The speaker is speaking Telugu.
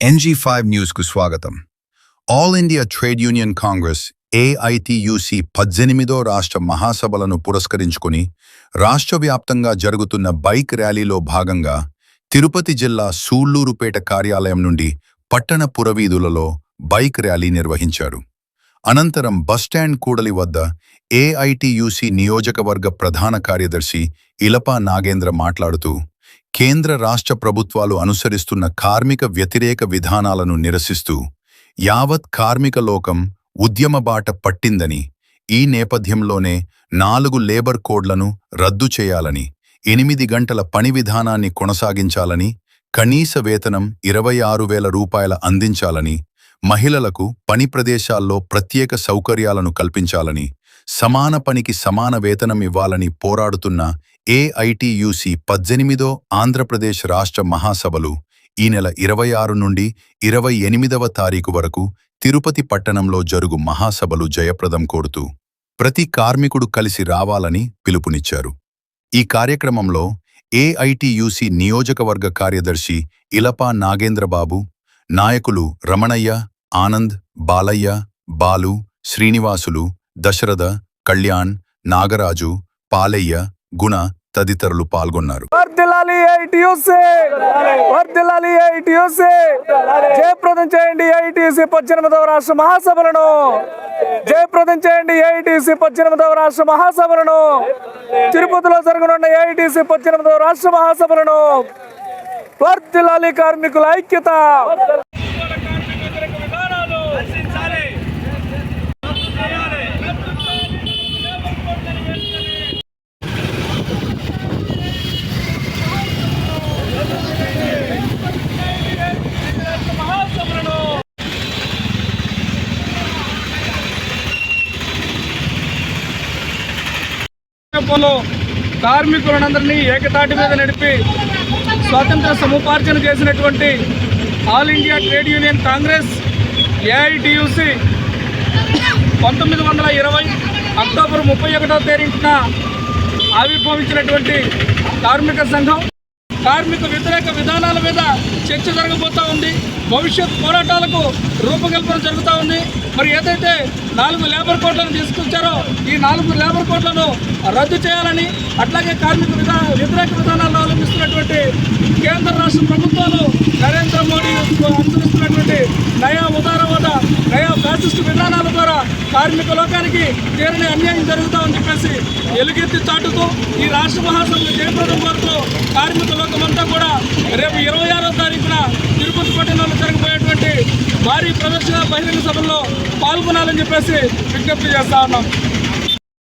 NG5 న్యూస్కు స్వాగతం. All India Trade Union Congress AITUC 18వ రాష్ట్ర మహాసభలను పురస్కరించుకుని రాష్ట్ర వ్యాప్తంగా జరుగుతున్న బైక్ ర్యాలీలో భాగంగా తిరుపతి జిల్లా సూళ్లూరుపేట కార్యాలయం నుండి పట్టణ పురవీధులలో బైక్ ర్యాలీ నిర్వహించారు. అనంతరం బస్టాండ్ కూడలి వద్ద AITUC నియోజకవర్గ ప్రధాన కార్యదర్శి ఇలపా నాగేంద్ర మాట్లాడుతూ కేంద్ర రాష్ట్ర ప్రభుత్వాలు అనుసరిస్తున్న కార్మిక వ్యతిరేక విధానాలను నిరసిస్తూ యావత్ కార్మిక లోకం ఉద్యమ బాట పట్టిందని, ఈ నేపథ్యంలోనే 4 లేబర్ కోడ్లను రద్దు చేయాలని, 8 గంటల పని విధానాన్ని కొనసాగించాలని, కనీస వేతనం 26,000 రూపాయల అందించాలని, మహిళలకు పని ప్రదేశాల్లో ప్రత్యేక సౌకర్యాలను కల్పించాలని, సమాన పనికి సమాన వేతనం ఇవ్వాలని పోరాడుతున్న AITUC 18వ ఆంధ్రప్రదేశ్ రాష్ట్ర మహాసభలు ఈ నెల 26 నుండి 28వ తారీఖు వరకు తిరుపతి పట్టణంలో జరుగు మహాసభలు జయప్రదం కోరుతూ ప్రతి కార్మికుడు కలిసి రావాలని పిలుపునిచ్చారు. ఈ కార్యక్రమంలో AITUC నియోజకవర్గ కార్యదర్శి ఇలపా నాగేంద్రబాబు, నాయకులు రమణయ్య, ఆనంద్, బాలయ్య, బాలు, శ్రీనివాసులు, దశరథ, కళ్యాణ్, నాగరాజు, పాలయ్య, గుణ తదితరులు పాల్గొన్నారు. వర్ధిల్లాలి AITUC, వర్ధిల్లాలి AITUC, జయప్రదం చేయండి AITUC 18వ రాష్ట్ర మహాసభలను, జయప్రదం చేయండి AITUC 18వ రాష్ట్ర మహాసభలను, తిరుపతిలో జరగనున్న AITUC 18వ రాష్ట్ర మహాసభలను. వర్ధిల్లాలి కార్మికుల ఐక్యత. కార్మికులందరినీ ఏకతాటి మీద నడిపి స్వాతంత్ర సముపార్జన చేసినటువంటి All India Trade Union Congress AITUC 1920 October 31వ తేదీన ఆవిర్భవించినటువంటి కార్మిక సంఘం. కార్మిక వ్యతిరేక విధానాల మీద చర్చ జరగబోతూ ఉంది. భవిష్యత్ పోరాటాలకు రూపకల్పన జరుగుతూ ఉంది. మరి ఏదైతే 4 లేబర్ కోడ్లను తీసుకొచ్చారో ఈ 4 లేబర్ కోడ్లను రద్దు చేయాలని, అట్లాగే కార్మిక వ్యతిరేక విధానాలను అవలంబిస్తున్నటువంటి కేంద్ర రాష్ట్ర ప్రభుత్వాలు నరేంద్ర మోడీ అనుసరిస్తున్నటువంటి నయా ఉదారవాద, నయా ఫ్యాసిస్టు విధానాల ద్వారా కార్మిక లోకానికి తీరని అన్యాయం జరుగుతామని చెప్పేసి ఎలుగెత్తి చాటుతూ ఈ రాష్ట్ర మహాసభలు జయప్రదం కోరుతూ కార్మిక లోకమంతా కూడా రేపు 26వ తారీఖున తిరుపతి పట్టణంలో జరగబోయేటువంటి భారీ ప్రదర్శన బహిరంగ సభల్లో పాల్గొనాలని చెప్పేసి విజ్ఞప్తి చేస్తా ఉన్నాం.